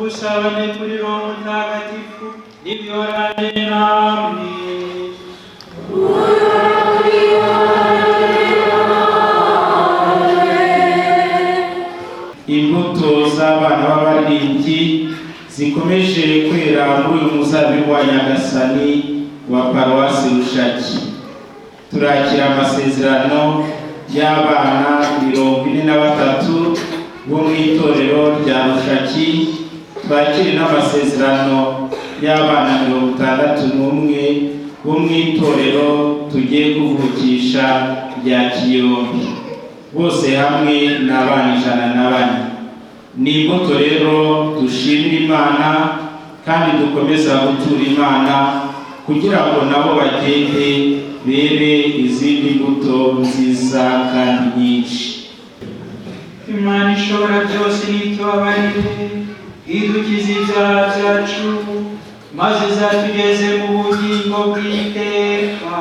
n'ubusabane kuri Roho Mutagatifu n'ibihorane namwe. Imbuto z'abana b'abaririmbyi zikomeje kwera muri uyu muzabibu wa Nyagasani wa Paruwasi Rushaki. Turakira amasezerano y'abana 43 bo mu itorero rya Rushaki, twakire n'amasezerano y'abana 61 bo mu itorero tugiye kuvukisha rya Kiyombi. Bose hamwe n'abana 104. Ni imbuto rero dushimira Imana kandi dukomeza gutura Imana kugira ngo nabo bagende bere izindi mbuto nziza kandi nyinshi. Imana ishobora byose nitubabarire, idukize ibyaha byacu, maze zatugeze mu bugingo bw'iteka.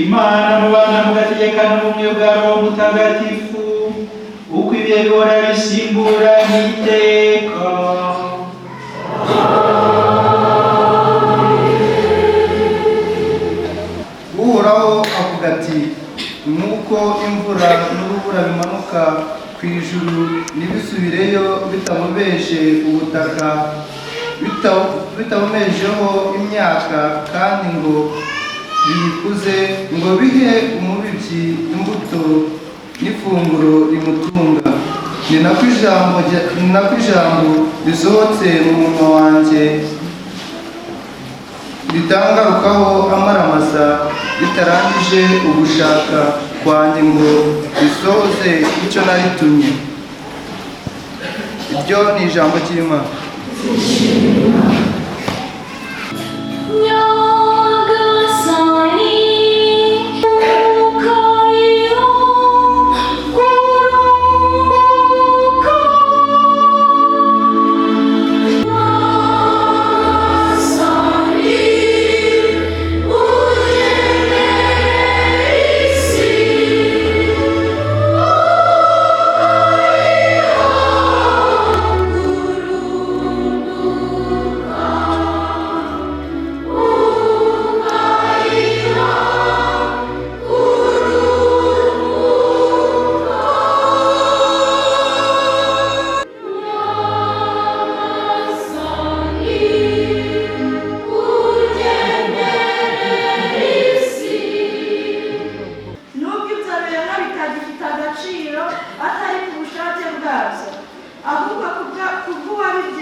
Imana mubana mugategekana ubumwe bwa Roho Mutagatifu, uko ibihe bihora bisimbura n'iteka. Uhoraho avuga ati, nk'uko imvura n'urubura bimanuka ku ijuru ntibisubireyo bitamubeshe ubutaka, bitabumejeho imyaka, kandi ngo bikuze, ngo bihe umubibyi imbuto n'ifunguro rimutunga. Ni nako ijambo risohotse mu munwa wanjye ritangarukaho amaramasa, ritarangije ugushaka kwanjye ngo risohoze icyo naritumye. Iryo ni ijambo ry'Imana.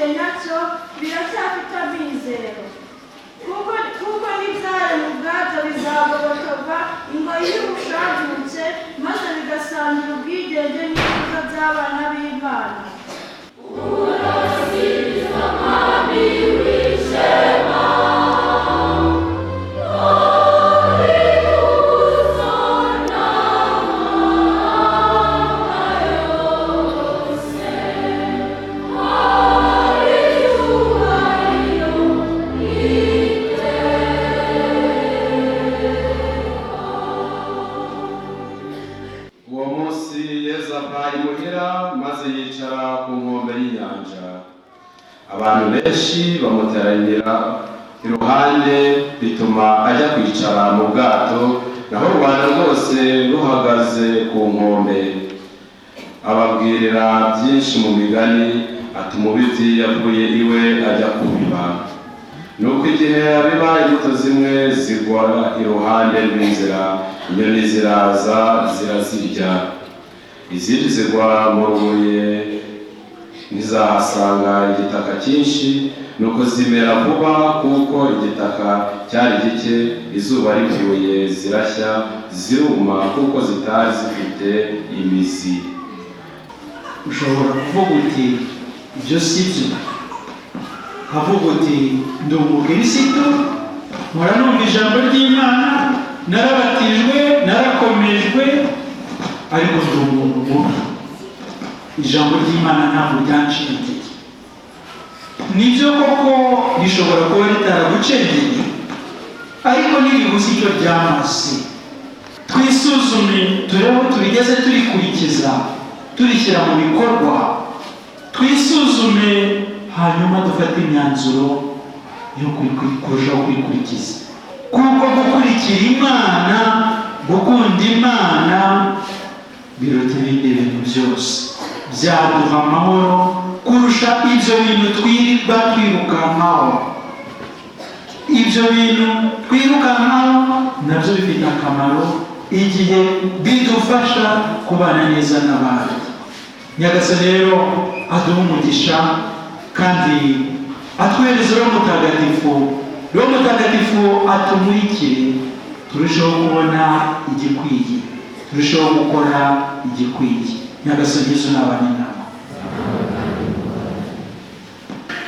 waducunguye nacyo biracyafite amizero, kuko n'ibyaremwe ubwabyo bizagobotorwa ingoyi y'ubushagutse, maze bigasangira ubwigenge n'ikuzo by'abana b'Imana. maze yicara ku nkombe y'inyanja. Abantu benshi bamuteranira iruhande, bituma ajya kwicara mu bwato, naho rubanda rwose ruhagaze ku nkombe. Ababwirira byinshi mu migani, ati umubibyi yavuye iwe ajya kubiba. Nuko igihe abiba, imbuto zimwe zigwa iruhande rw'inzira, inyoni ziraza zirazirya. Izindi zigwa mu rubuye, ntizahasanga igitaka cyinshi, nuko zimera vuba kuko igitaka cyari gike. Izuba rivuye zirashya, ziruma kuko zitari zifite imizi. Ushobora kuvuga uti ibyo si byo, ukavuga uti ndi umukirisitu, mpora numva ijambo ry'Imana, narabatijwe, narakomejwe, ariko ndi umuntu mubi, ijambo ry'Imana ntabwo ryanciye intege. Nibyo koko rishobora kuba ritaragucengeye, ariko ntiribuze icyo ryamaze. Twisuzume turebe aho turigeze turikurikiza, turishyira mu bikorwa. Twisuzume hanyuma dufate imyanzuro yo kurushaho kurikurikiza, kuko gukurikira Imana, gukunda Imana biruta ibindi bintu byose. Byaduha amahoro kurusha ibyo bintu twirirwa twirukankaho. Ibyo bintu twirukankaho nabyo bifite akamaro igihe bidufasha kubana neza n'abandi. Nyagasani rero aduha umugisha kandi atwereze Roho Mutagatifu. Roho Mutagatifu atumurikire, turusheho kubona igikwiye, turusheho gukora igikwiye. Nyagasani Yesu n'abana inama.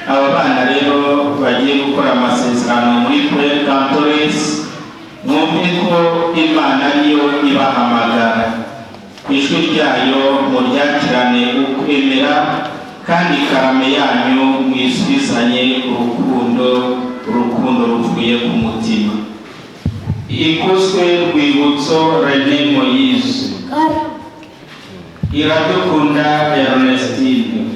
Aba bana rero bagiye gukora amasezerano muri Pueri Cantores. Mwumve ko Imana niyo ibahamagara, ijwi ryayo muryakirane ukwemera, kandi karame yanyu mwisubizanye urukundo ruvuye ku mutima. Ikozwe Rwibutso René Moïse, Iradukunda Ernestine,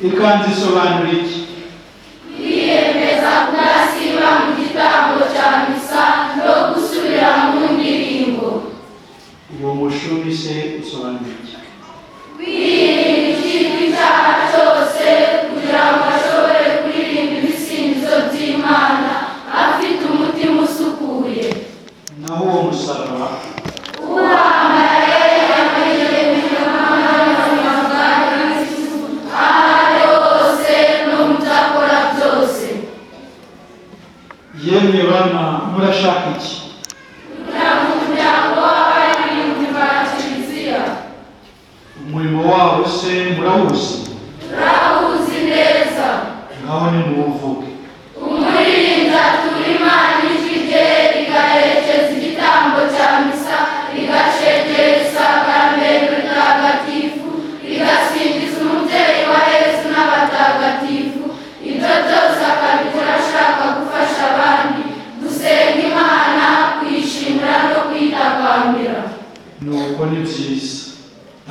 ikanzu isobanura iki? Kwiyemeza kudasiba mu gitambo cya misa no gusubira mu ndirimbo. Uwo mushumi se usobanura iki? Kwirinda icyaha cyose kugira ngo ashobore kuririmba ibisingizo by'Imana afite umutima usukuye. Naho uwo musaraba? Yemwe bana, murashaka iki? Kugira ngo umuryango w'abaririmbyi ba Kiliziya. Umurimo wabo se murawuzi? Turawuzi neza. Ngaho nimuwuvuge. Umuririmbyi atura Imana ijwi rye rigaherekeza igitambo cya misa, rigacengera isakaramentu ritagatifu, rigasingiza umubyeyi wa Yesu n'abatagatifu. Ibyo byose akabikora ashaka gufasha abandi gusenga Imana, kuyishimira no kwitakambira. Nuko ni byiza.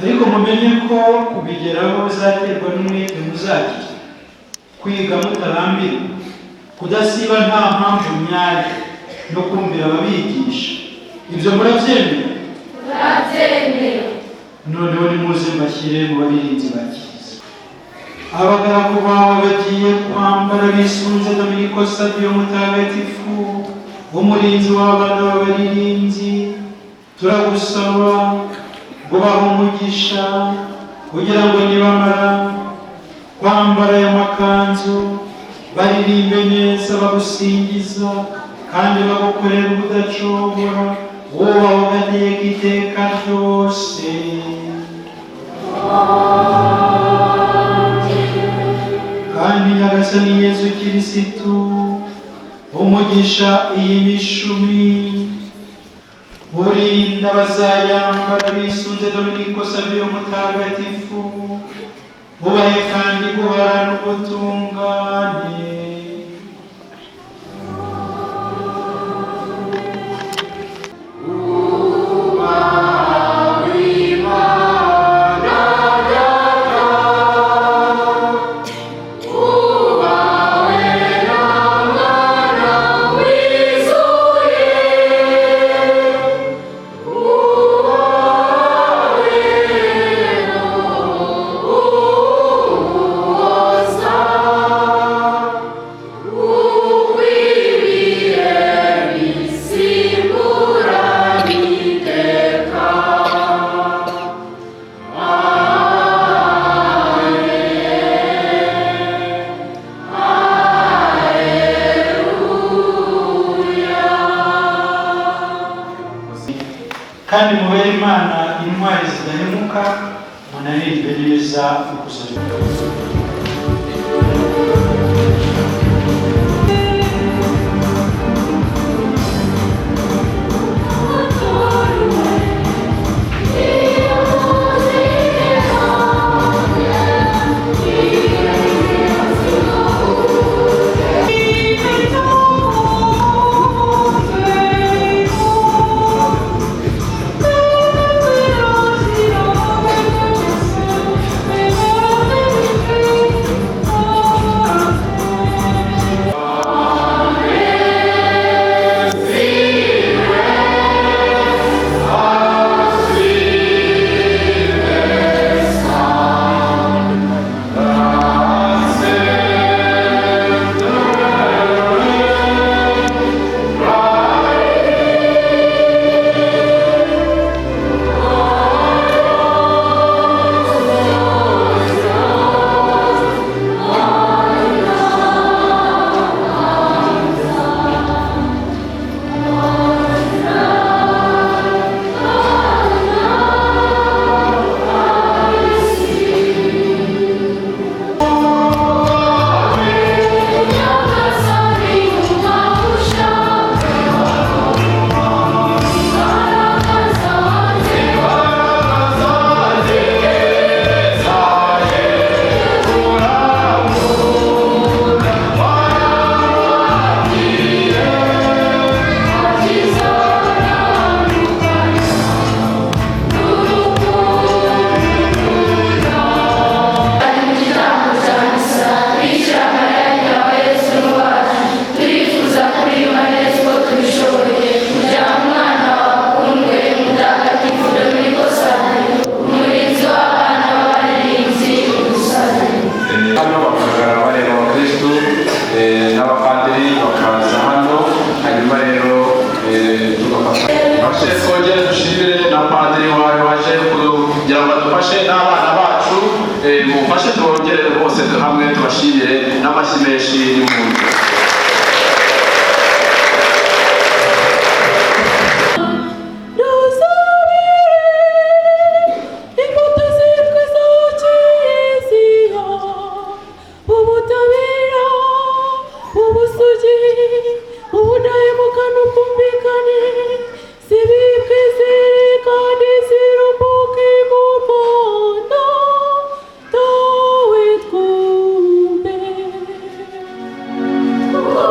ariko mumenye ko kubigeraho bizaterwa n'umwete muzagira, kwiga mutarambirwa, kudasiba nta mpamvu nyayo, no kumvira ababigisha. Ibyo murabyemera? Turabyemera. Noneho nimuze mbashyire mu babirinzi ba Kiliziya. Abagaragu bawe bagiye kwambara bisunze Dominiko Savio Mutagatifu, umurinzi w'abana b'abaririmbyi. Turagusaba ngo bahe umugisha kugira ngo nibamara kwambara aya makanzu baririmbe neza bagusingiza kandi bagukorera ubudacogora, wowe ugateka iteka ryose. Kandi Nyagasani Yezu Kirisitu umugisha iyi mishumi, urinda abazayambara bisunze Dominiko Savio Mutagatifu, ubahe kandi guhorana ubutungane. Kandi mubere Imana intwari zidahemuka, munaririmbe neza ukuza. mufashe twongere bose hamwe tubashimire n'amashyi menshi y'umuntu. Oh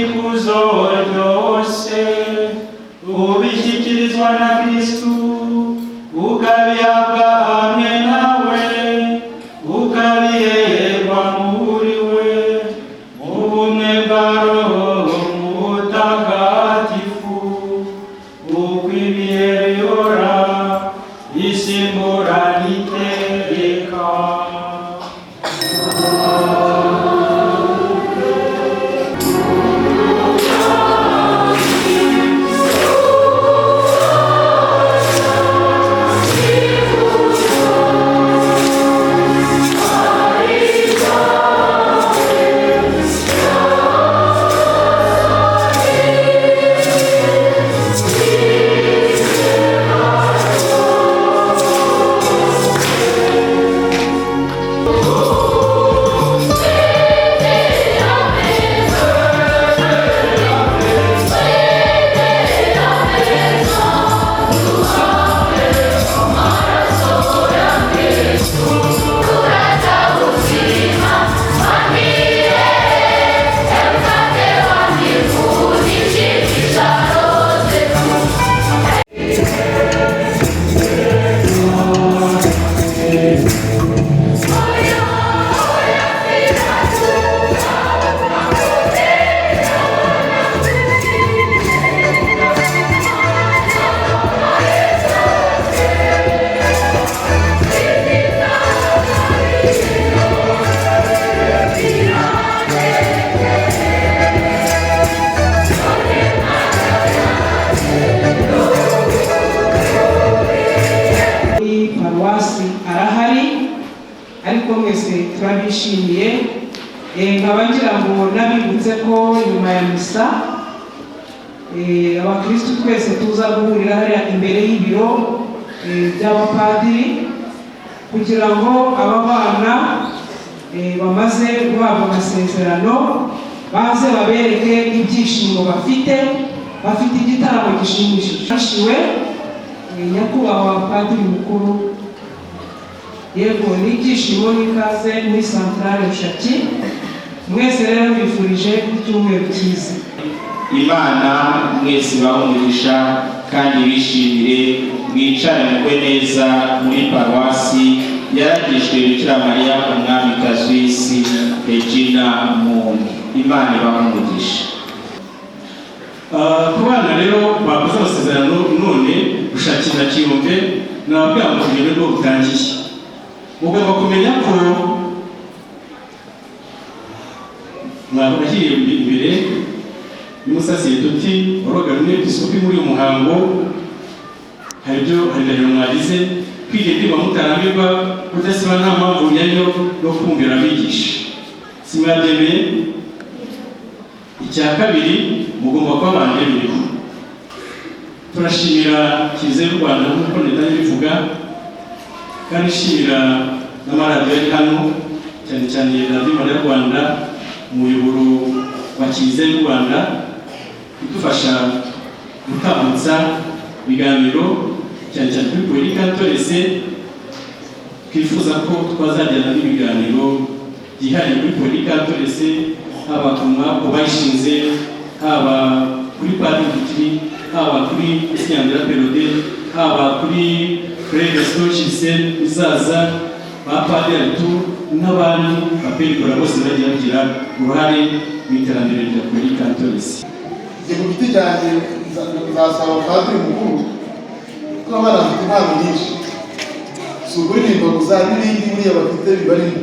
ikuzo ryose ubishyikirizwa na Kristu ukabihabwa hamwe nawe ukabiherwa muri we mu bumwe bwa Roho Mutagatifu uko ibihe bihora bisimburana iteka. Paruwasi arahari ariko mwese turabishimiye nkaba ngira ngo nabibutse ko nyuma ya misa abakristu twese tuza guhurira hariya imbere y'ibiro by'abapadiri kugira ngo aba bana bamaze guhabwa amasezerano baze babereke ibyishimo bafite igitaramo gishimishije. Nyakubahwa Padiri Mukuru, yego n'ibyishimo n'ikaze muri santarare Rushaki, mwese rero bifurije icyumweru cyiza. Imana mwese bahumugisha kandi bishimire mwicaranirwe neza muri Paruwasi yaragijwe Bikira Mariya umwamikazi w'isi Regina Muri. Imana ibahumugisha. Ku bana rero bakoze amasezerano none Rushaki na Kiyombe nababwira ngo urugendo rwo rutangiye. Mugomba kumenya ko mwabashyiye imbere y'umusaserdoti waroga n'episkopi muri uyu muhango, hari indahiro mwagize kwiga indirimbo mutarambirwa kudasiba nta mpamvu nyayo no kumvira abigisha. Simwabyemeye. Icya kabiri mugomba kuba bandemeye. Turashimira Kiliziya y'u Rwanda nk'uko leta ibivuga kandi ishimira n'amaradiyo ari hano cyane cyane radiyo Mariya Rwanda umuyoboro wa Kiliziya y'u Rwanda idufasha gutambutsa ibiganiro cyane cyane kuri Pueri Cantores. Twifuza ko twazajyana n'ibiganiro byihariye kuri Pueri Cantores, haba ku bayishinze, haba kuri Padiri, haba kuri Sinyandira Perode, haba kuri Frere Stochise Izaza, ba Padiri n'abandi bapelukora bose bagiye bagira uruhare mu iterambere rya Pueri Cantores. Ku giti cyanjye nzasaba Padiri Mukuru ko abana bafite impano nyinshi, si ukuririmba gusa n'ibindi buriya bafite bibarimo,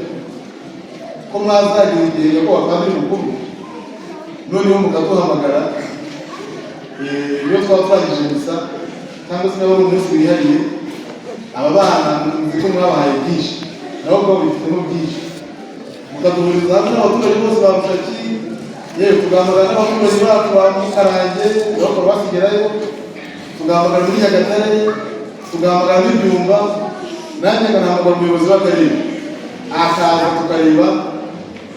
ko mwazagira igihe nyakubahwa Padiri Mukuru noneho mukaduhamagara iyo twaba twangije misa cyangwa se n'abari umunsi wihariye. Aba bana nzi ko mwabahaye byinshi nabo ubwabo bifitemo byinshi, mukaduhuriza hamwe n'abaturage bose ba Rushaki, yewe tugahamagara n'abaturage bacu ba Mukarange nabo basigerayo, tugahamagara muri Nyagatare, tugahamagara muri Byumba, nanjye nkanahamagara umuyobozi w'akarere akaza tukareba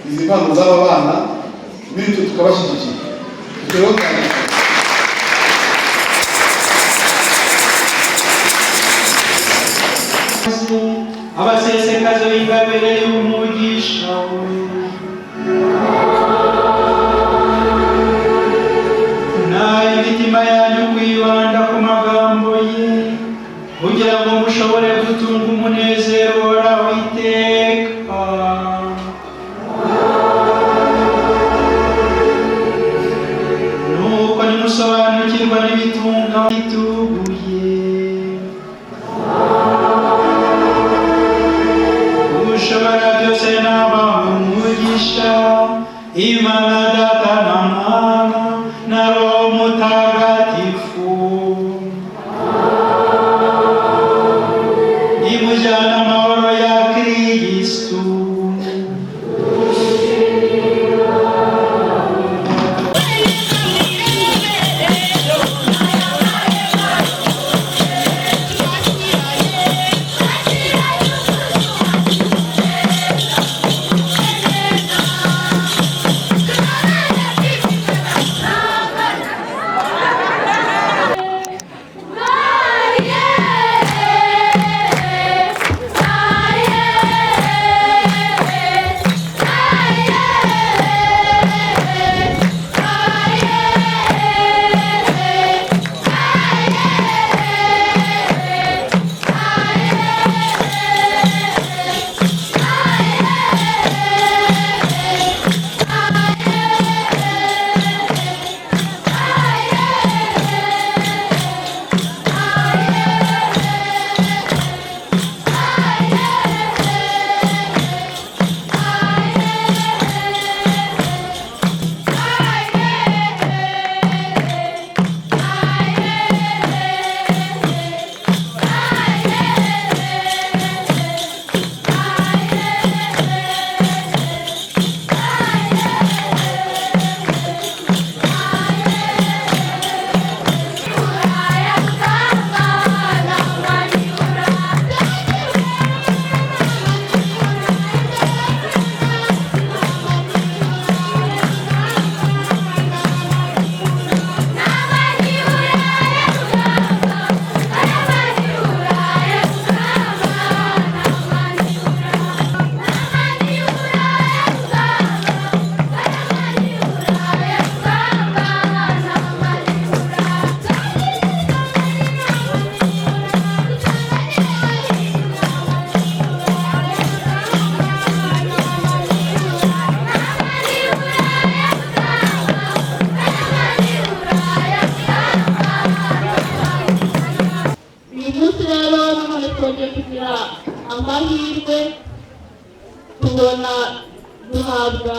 izi mpano z'aba bana bityo tukabashyigikira. Abasesekazi b'ingabire y'umugisha we nuko nimusobanukirwa n'ibitunga bituguye. Ushobora byose n'abaha umugisha, Imana Data na Mwana na Roho Mutagatifu. Nimujyane amahoro ya Kristu. amahirwe tubona duhabwa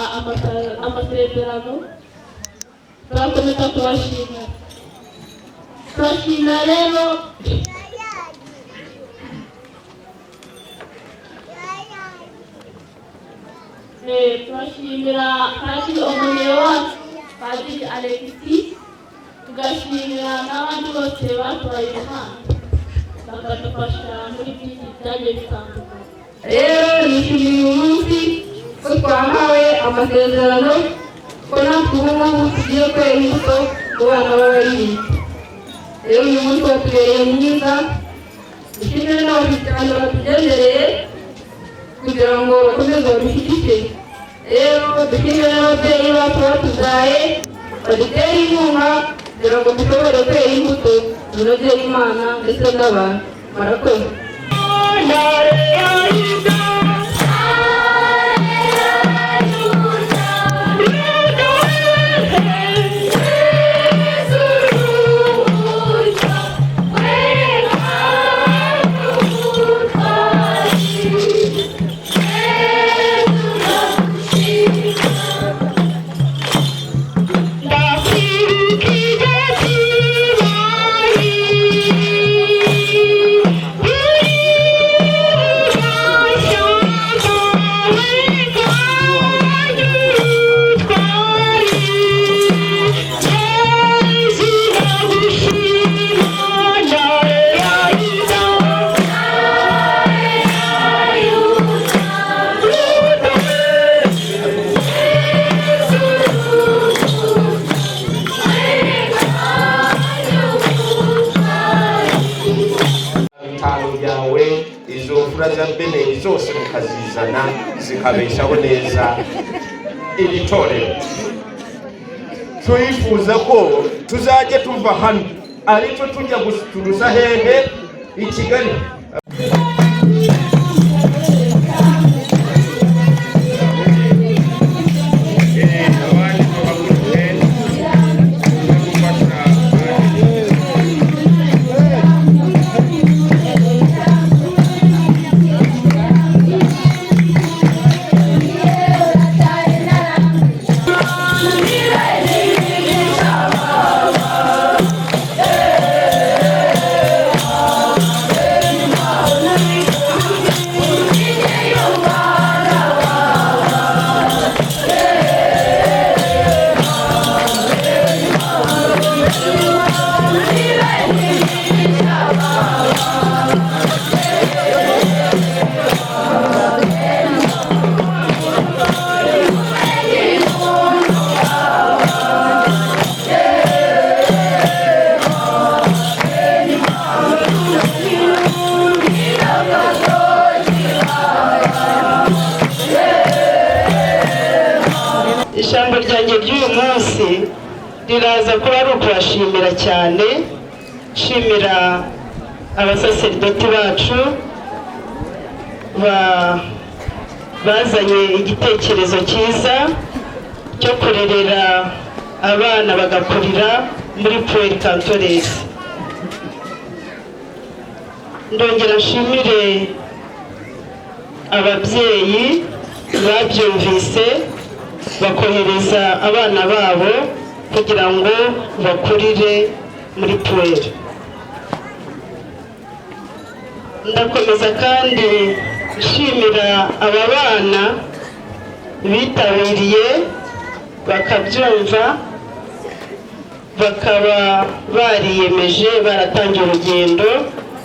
amasezerano, turakomeza kubashimira. Turashimira rero turashimira kandi umuriro wacu Padiri Alexis, tugashimira n'abandi bose batwaye Imana bakadufasha muri byinshi byagiye bitandukanye. Rero nishimiye uyu munsi ko twahawe amasezerano ko natwe ubu ngubu tugiye kwera imbuto ku bana b'abarinzi. Rero uyu munsi watubereye mwiza, dushimire n'abashyikirano batugendereye kugira ngo bakomeze babishyigikire. Rero dushimire n'ababyeyi bacu batubyaye badutere inkunga kugira ngo dushobore kwera imbuto zinogeye Imana ndetse n'abantu. Murakoze. zose mukazizana zikabeshaho neza iri torero. Twifuza ko tuzajya tuva hano ariko tujya gusuturuza hehe i Kigali. riraza kuba ari ukubashimira cyane, shimira abasaseridoti bacu bazanye igitekerezo cyiza cyo kurerera abana bagakurira muri Pueri Cantores. Ndongera nshimire ababyeyi babyumvise bakohereza abana babo kugira ngo bakurire muri Pueri. Ndakomeza kandi nshimira aba bana bitabiriye bakabyumva, bakaba bariyemeje, baratangiye urugendo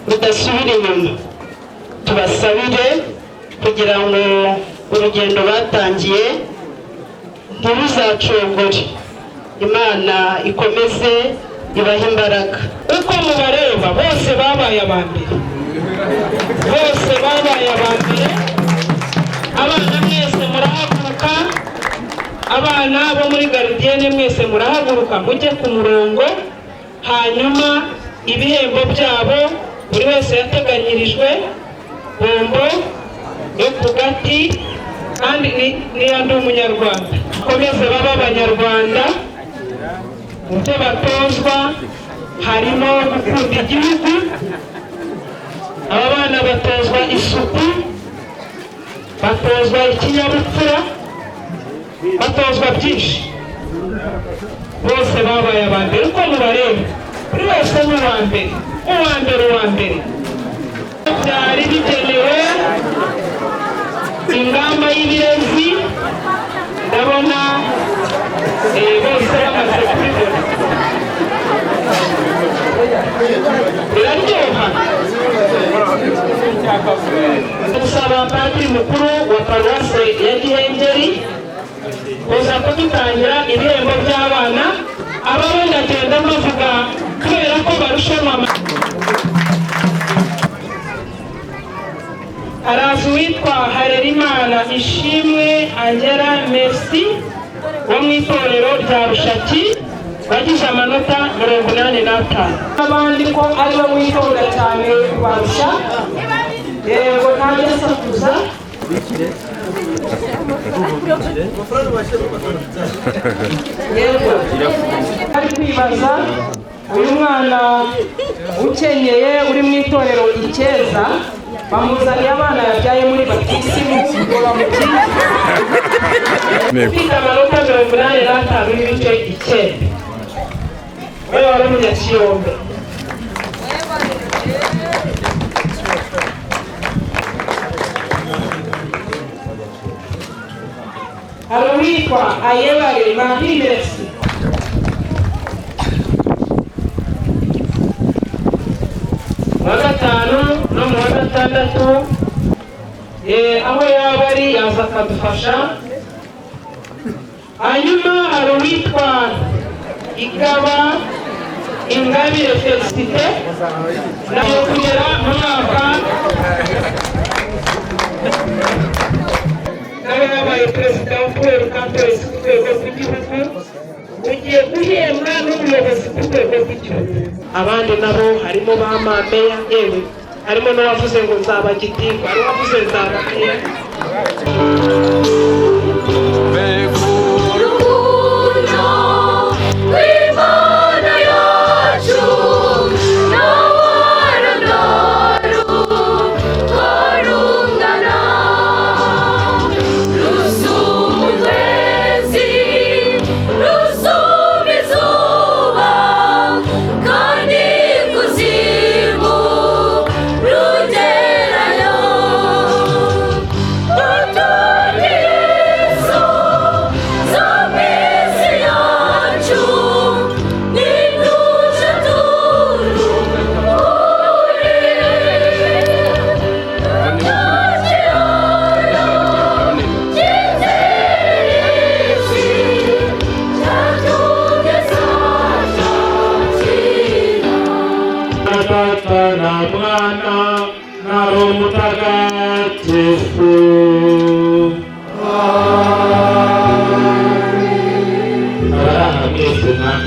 rudasubira inyuma. Tubasabire kugira ngo urugendo batangiye ntiruzacogore. Imana ikomeze ibahe imbaraga. Uko mubareba bose babaye abambere, bose babaye abambere. Abana mwese murahaguruka, abana bo muri garidiyene mwese murahaguruka mujye ku murongo, hanyuma ibihembo byabo buri wese yateganyirijwe bombo yo ku gati, kandi niyo ndi umunyarwanda. Komeze baba abanyarwanda. Mu byo batozwa harimo gukunda igihugu. Aba bana batozwa isuku, batozwa ikinyabupfura, batozwa byinshi. Bose babaye abambere uko mubareba, buri wese ni uwambere, uwambere. Byari bigenewe ingamba y'ibirezi, ndabona bose bamaze kubibona. Biraryoha. Gusaba padiri mukuru wa Paruwasi ya Gihengeri kuza kudutangira ibihembo by'abana. Aba ndagenda bavuga kubera ko barushanwa. Araza uwitwa Harerimana Ishimwe Angela Merci wo mu itorero rya Rushaki, bagize amanota 85. Abandi ko ari bo mwitonda cyane barusha, yego ntajya asakuza. Yego ari kwibaza uyu mwana ukenyeye uri mu itorero Ikeza, bamuzaniye abana yabyaye muri batisimu ngo bamukize. Ufite amanota 85 n'ibice 9. Wewe wari umunyakiyombe. Hari uwitwa Ayebare Mahimesi, wa gatanu no mu wa gatandatu. Aho yaba ari yaza akadufasha. Hanyuma hari uwitwa Igaba Ingabire Felicite, nayo kugera mu mwaka nawe yabaye perezida wa Pueri Cantores ku rwego rw'igihugu, ugiye guhembwa n'umuyobozi ku rwego rw'igihugu. Abandi nabo harimo ba mameya, yewe harimo n'uwavuze ngo nzaba gitifu, hari uwavuze nzaba meya.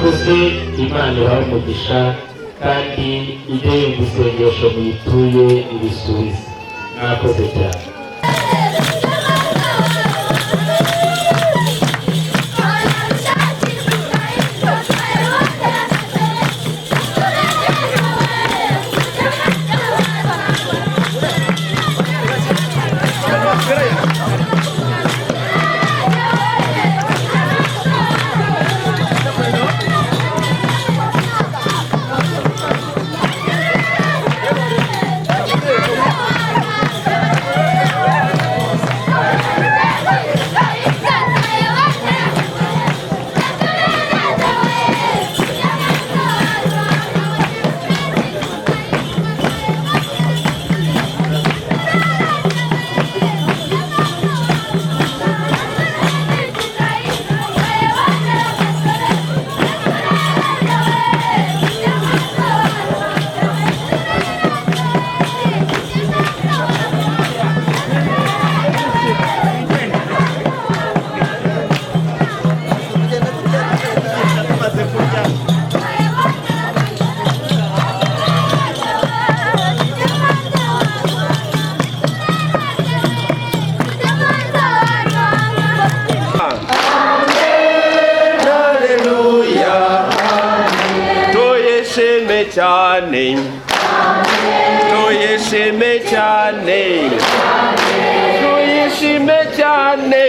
murakoze, Imana ibahe umugisha kandi ijye yumva isengesho muyituye ibisubize. Mwakoze cyane. Cyane tuyishime cyane tuyishime cyane